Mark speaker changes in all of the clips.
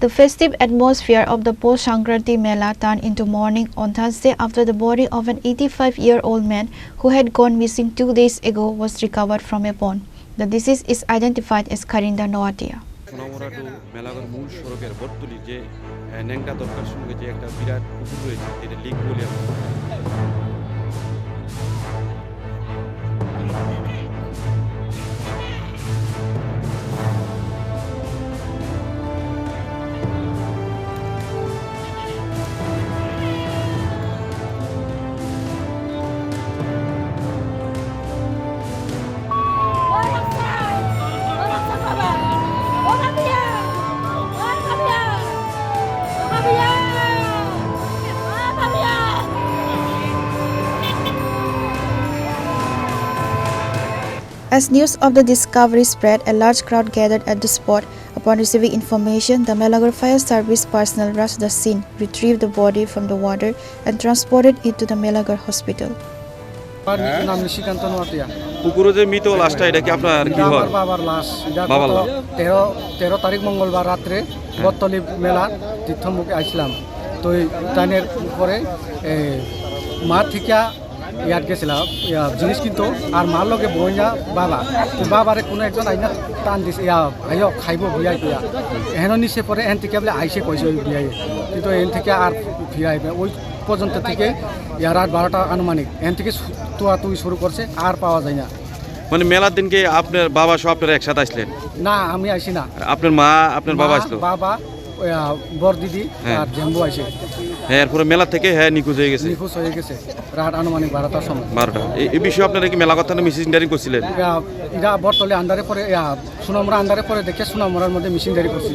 Speaker 1: The festive atmosphere of the post-Sankranti Mela turned into mourning on Thursday after the body of an 85-year-old man who had gone missing 2 days ago was recovered from a pond. The deceased is identified as Karinda Noatia.
Speaker 2: Sonamura to Melaghar মূল সড়কের বটতলি যে ন্যাংটা দরকার সঙ্গে যে একটা বিরাট পুকুর রয়েছে এটা লিক বলে
Speaker 1: As news of the discovery spread, a large crowd gathered at the spot. Upon receiving information, the Melagor Fire Service personnel rushed the scene, retrieved the body from the water, and transported it to the Melagor Hospital.
Speaker 2: পুকুরে যে মৃত লাশটা এটা কি আপনার কি হয়?
Speaker 3: বাবার লাশ।
Speaker 2: বাবার লাশ।
Speaker 3: 13 তারিখ মঙ্গলবার রাত্রে বটতলি মেলা তীর্থমুখে আসলাম। তো টাইনের পরে মা থেকে ইয়াত গেছিলাম জিনিস কিন্তু আর মার লগে বইয়া বাবা বাবারে কোনো একজন আইনা টান দিছে আইও খাইব বিয়াই কইয়া এহেন নিচে পরে এহেন থেকে বলে আইসে কইছে ওই বিয়াই কিন্তু এহেন থেকে আর ফিরাইবে ওই পর্যন্ত থেকে রাত 12টা আনুমানিক এহেন থেকে তুই শুরু করছে আর পাওয়া যায় না।
Speaker 2: মানে মেলার দিনকে আপনার বাবা সব আপনারা একসাথে আসলেন?
Speaker 3: না আমি আইসি না,
Speaker 2: আপনার মা আপনার বাবা আসলো?
Speaker 3: বাবা বর দিদি আর জেম্বু আইসে।
Speaker 2: হ্যাঁ এরপরে মেলা থেকে হ্যাঁ নিখোঁজ হয়ে গেছে
Speaker 3: রাত আনুমানিক 12টার সময়।
Speaker 2: 12টা এই বিষয়ে আপনারা কি মেলা কথা মিসিং ডায়েরি করছিলেন?
Speaker 3: এটা বটতলে আন্ডারে পরে সোনামুড়া আন্ডারে পরে দেখে সোনামুড়ার মধ্যে মিসিং ডায়েরি করছি।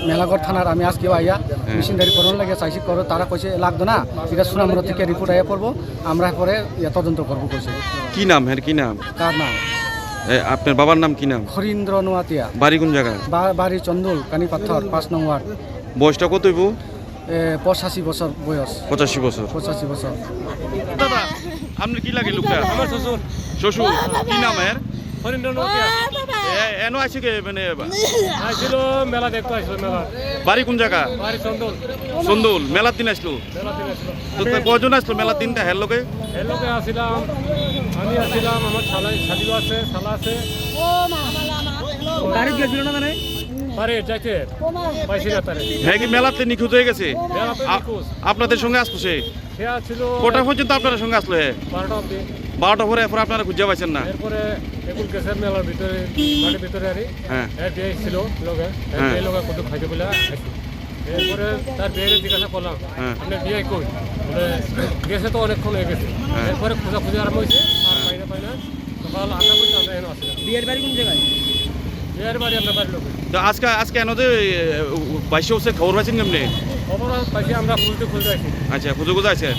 Speaker 3: মেলাগড় থানার আমি আজকে আইয়া মিসিং ডায়েরি করার লাগে চাইছি করো, তারা কইছে লাগতো না, এটা সোনামুড়া থেকে রিপোর্ট আইয়া পড়বো, আমরা পরে তদন্ত করবো কইছে।
Speaker 2: কি নাম হ্যাঁ কি নাম?
Speaker 3: কার নাম?
Speaker 2: আপনার বাবার নাম কি নাম?
Speaker 3: হরিন্দ্র নোয়াতিয়া।
Speaker 2: বাড়ি কোন জায়গায়?
Speaker 3: বাড়ি চন্দুল কানি পাথর 5 নং ওয়ার্ড।
Speaker 2: বয়সটা কত হইব?
Speaker 3: 85 বছর বয়স।
Speaker 2: 85 বছর।
Speaker 3: 85 বছর।
Speaker 2: দাদা আপনার কি লাগে লোকটা?
Speaker 4: আমার শ্বশুর।
Speaker 2: শ্বশুর কি নাম এর?
Speaker 4: হরিন্দ্র নোয়াতিয়া।
Speaker 2: এনো আছে কি মানে
Speaker 4: আইছিল মেলা দেখতে আইছিল মেলা।
Speaker 2: বাড়ি কোন জায়গা?
Speaker 4: বাড়ি চন্দুল।
Speaker 2: চন্দুল মেলার দিন আসলো?
Speaker 4: মেলা দিন আসলো।
Speaker 2: তো কয়জন আসলো মেলার দিনটা হের লোকে?
Speaker 4: এর লোকে আসিলাম, আমি আসিলাম, আমার শালিও আছে, শালা আছে।
Speaker 3: গাড়ি গেছিল না মানে?
Speaker 4: বাড়ি যাইতে পাইছি না তারে।
Speaker 2: হ্যাঁ কি মেলাতে নিখোঁজ হয়ে গেছে?
Speaker 4: মেলাতে নিখোঁজ।
Speaker 2: আপনাদের সঙ্গে আসলো সে?
Speaker 4: সে ছিল
Speaker 2: কটা পর্যন্ত আপনার সঙ্গে আসলো?
Speaker 4: 12টা অবধি।
Speaker 2: 12টা পরে এরপর আপনারা খুঁজে পাইছেন না?
Speaker 4: এরপরে এগুলো গেছে মেলার ভিতরে, বাড়ির ভিতরে আরে
Speaker 2: হ্যাঁ
Speaker 4: এর বিয়ে ছিল লোকে, এই লোকে কত খাইতে বলে আইছি। এরপরে তার বিয়ের জিজ্ঞাসা করলাম আপনি বিয়ে কই, বলে গেছে তো অনেকক্ষণ হয়ে গেছে। এরপরে খোঁজাখুঁজি আরম্ভ হয়েছে, আর পাই না সকাল 8টা পর্যন্ত আমরা এনে আসলাম।
Speaker 3: বিয়ের বাড়ি কোন জায়গায়?
Speaker 4: বিয়ের বাড়ি আপনার বাড়ির লোকে।
Speaker 2: তো আজকে এনে যে 22 বছর খবর পাইছেন কেমনি?
Speaker 4: খবর পাইছি আমরা খুঁজতে আছি।
Speaker 2: আচ্ছা খুঁজে আছে।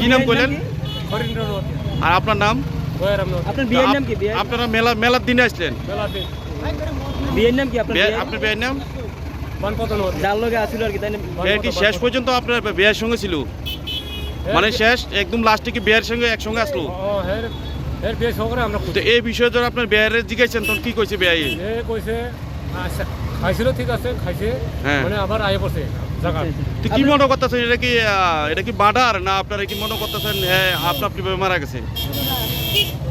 Speaker 2: কি নাম কইলেন?
Speaker 4: হরিন্দ্র নোয়াতিয়া।
Speaker 2: আর আপনার নাম?
Speaker 4: বয়রাম নোয়াতিয়া।
Speaker 3: আপনার বিয়ের নাম কি?
Speaker 2: আপনারা মেলার দিনে আসলেন?
Speaker 4: মেলার দিন।
Speaker 3: বিয়ের নাম কি আপনার?
Speaker 2: আপনার বিয়ের নাম?
Speaker 4: বানপতন নোয়াতিয়া।
Speaker 3: যার লগে আছিল আর কি তাই না?
Speaker 2: বিয়ের কি শেষ পর্যন্ত আপনার বিয়ের সঙ্গে ছিল? মানে শেষ একদম লাস্টে কি বিয়ের সঙ্গে একসঙ্গে আসলো?
Speaker 4: এর বিয়ে সহকারে আমরা
Speaker 2: তো এই বিষয়ে যখন আপনার বিয়ের জিজ্ঞাসেন তখন কি কইছে বিয়ে?
Speaker 4: এ কইছে খাইছিল, ঠিক আছে খাইছে,
Speaker 2: হ্যাঁ
Speaker 4: মানে আবার আয়ে পড়ছে জায়গা।
Speaker 2: তো কি মনে করতেছেন এটা কি মার্ডার না আপনারা কি মনে করতেছেন হ্যাঁ আপনি মারা গেছে?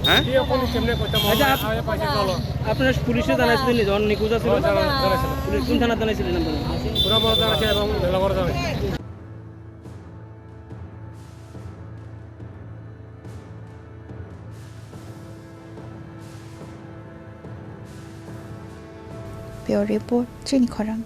Speaker 2: হ্যাঁ
Speaker 4: কি এখন কেমনে কইতাম আয়ে পাইছে চলো।
Speaker 3: আপনারা পুলিশে জানাইছিলেন যখন নিখোঁজ আছিল?
Speaker 4: জানাইছিল।
Speaker 3: পুলিশ কোন থানা জানাইছিলেন আপনারা?
Speaker 4: সোনামুড়া জানাইছে এবং মেলাগড় জানাইছে।
Speaker 1: Pure Report, Trini Khorang.